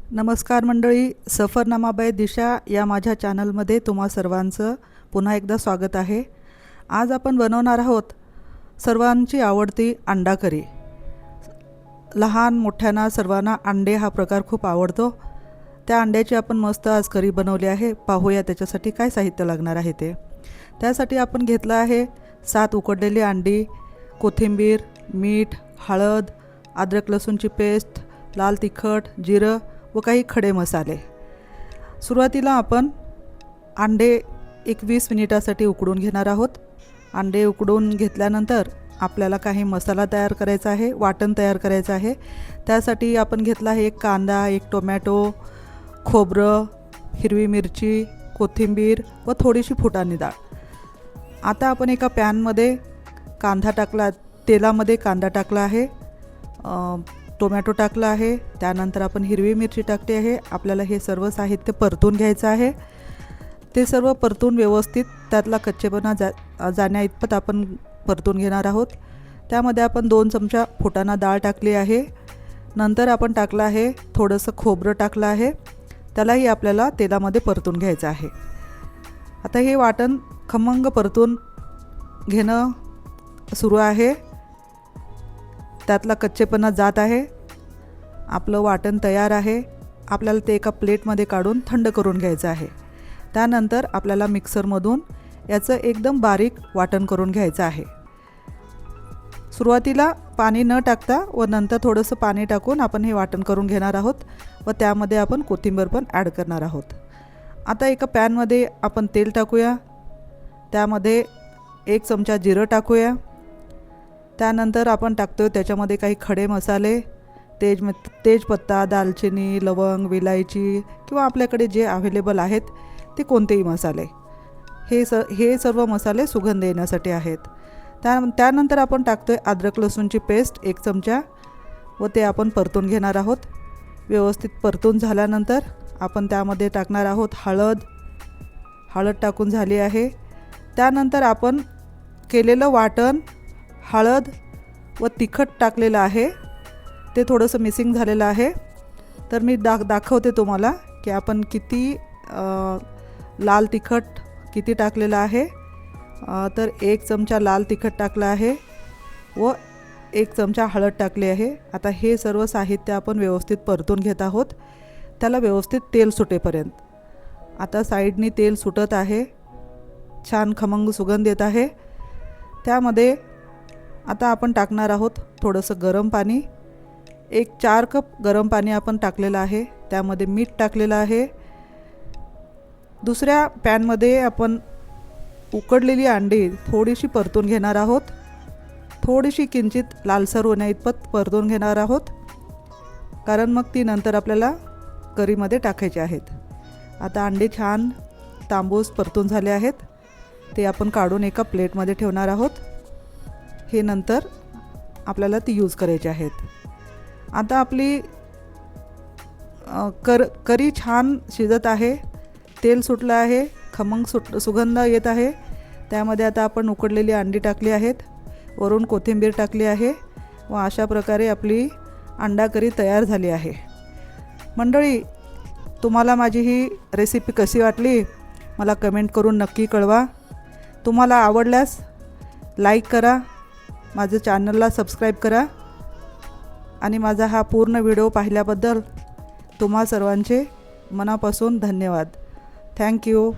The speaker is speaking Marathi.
नमस्कार मंडळी, सफरनामा बाय दिशा या माझ्या चॅनलमध्ये तुम्हा सर्वांचं पुन्हा एकदा स्वागत आहे। आज आपण बनवणार आहोत सर्वांची आवडती अंडा करी। लहान मोठ्यांना सर्वांना अंडे हा प्रकार खूप आवडतो। त्या अंड्याची आपण मस्त आज करी बनवली आहे। पाहूया त्याच्यासाठी काय साहित्य लागणार आहे ते। त्यासाठी आपण घेतलं आहे 7 उकडलेली अंडी, कोथिंबीर, मीठ, हळद, अद्रक लसूणची पेस्ट, लाल तिखट, जिरं व काही खडे मसाले। सुरुवातीला आपण अंडे 20 मिनिटासाठी उकडून घेणार आहोत। अंडे उकडून घेतल्यानंतर आपल्याला काही मसाला तयार करायचा आहे, वाटण तयार करायचं आहे। त्यासाठी आपण घेतला आहे 1 कांदा, 1 टोमॅटो, खोबरं, हिरवी मिरची, कोथिंबीर व थोडीशी फुटाणी डाळ। आता आपण एका पॅनमध्ये कांदा टाकला, तेलामध्ये कांदा टाकला आहे, टोमॅटो टाकला आहे, त्यानंतर आपण हिरवी मिरची टाकली आहे। आपल्याला हे सर्व साहित्य परतून घ्यायचं आहे। ते सर्व परतून व्यवस्थित त्यातला कच्चेपणा जाण्या इतपत आपण परतून घेणार आहोत। त्यामध्ये आपण 2 चमचा फुटाणा डाळ टाकली आहे। नंतर आपण टाकलं आहे थोडंसं खोबरं टाकलं आहे, त्यालाही आपल्याला तेलामध्ये परतून घ्यायचं आहे। आता हे वाटण खमंग परतून घेणं सुरू आहे, त्यातला कच्चेपणा जात आहे। आपलं वाटण तयार आहे। आपल्याला ते एका प्लेटमध्ये काढून थंड करून घ्यायचं आहे। त्यानंतर आपल्याला मिक्सरमधून याचं एकदम बारीक वाटण करून घ्यायचं आहे। सुरुवातीला पाणी न टाकता व नंतर थोडंसं पाणी टाकून आपण हे वाटण करून घेणार आहोत व त्यामध्ये आपण कोथिंबीर पण ॲड करणार आहोत। आता एका पॅनमध्ये आपण तेल टाकूया, त्यामध्ये 1 चमचा जिरं टाकूया। त्यानंतर आपण टाकतोय त्याच्यामध्ये काही खडे मसाले, तेजपत्ता, दालचिनी, लवंग, विलायची किंवा आपल्याकडे जे अवेलेबल आहेत ते कोणतेही मसाले। हे सर्व मसाले सुगंध येण्यासाठी आहेत। त्यानंतर आपण टाकतोय अद्रक लसूणची पेस्ट 1 चमचा व ते आपण परतून घेणार आहोत। व्यवस्थित परतून झाल्यानंतर आपण त्यामध्ये टाकणार आहोत हळद टाकून झाली आहे। त्यानंतर आपण केलेलं वाटण, हळद व तिखट टाकलेलं आहे, ते थोडंसं मिसिंग झालेलं आहे। तर मी दाखवते तुम्हाला की आपण किती लाल तिखट किती टाकलेलं आहे। तर 1 चमचा लाल तिखट टाकलं आहे व 1 चमचा हळद टाकली आहे। आता हे सर्व साहित्य आपण व्यवस्थित परतून घेत आहोत, त्याला व्यवस्थित तेल सुटेपर्यंत। आता साईडनी तेल सुटत आहे, छान खमंग सुगंध येत आहे। त्यामध्ये आता आपण टाकणार आहोत थोडंसं गरम पाणी, 4 कप गरम पाणी आपण टाकलेलं आहे। त्यामध्ये मीठ टाकलेलं आहे। दुसऱ्या पॅनमध्ये आपण उकडलेली अंडी थोडीशी परतून घेणार आहोत, थोडीशी किंचित लालसर होण्या इतपत परतून घेणार आहोत, कारण मग ती नंतर आपल्याला करीमध्ये टाकायची आहेत। आता अंडी छान तांबूस परतून झाले आहेत, ते आपण काढून एका प्लेटमध्ये ठेवणार आहोत। हे नंतर आपल्याला ती यूज करायची आहेत। आता आपली करी छान शिजत आहे, तेल सुटलं आहे, खमंग सुगंध येत आहे। त्यामध्ये आता आपण उकडलेली अंडी टाकली आहेत, वरून कोथिंबीर टाकली आहे व अशा प्रकारे आपली अंडा करी तयार झाली आहे। मंडळी, तुम्हाला माझी ही रेसिपी कशी वाटली मला कमेंट करून नक्की कळवा। तुम्हाला आवडल्यास लाईक करा, माझं चॅनलला सबस्क्राईब करा आणि माझा हा पूर्ण व्हिडिओ पाहिल्याबद्दल तुम्हा सर्वांचे मनापासून धन्यवाद। थँक्यू।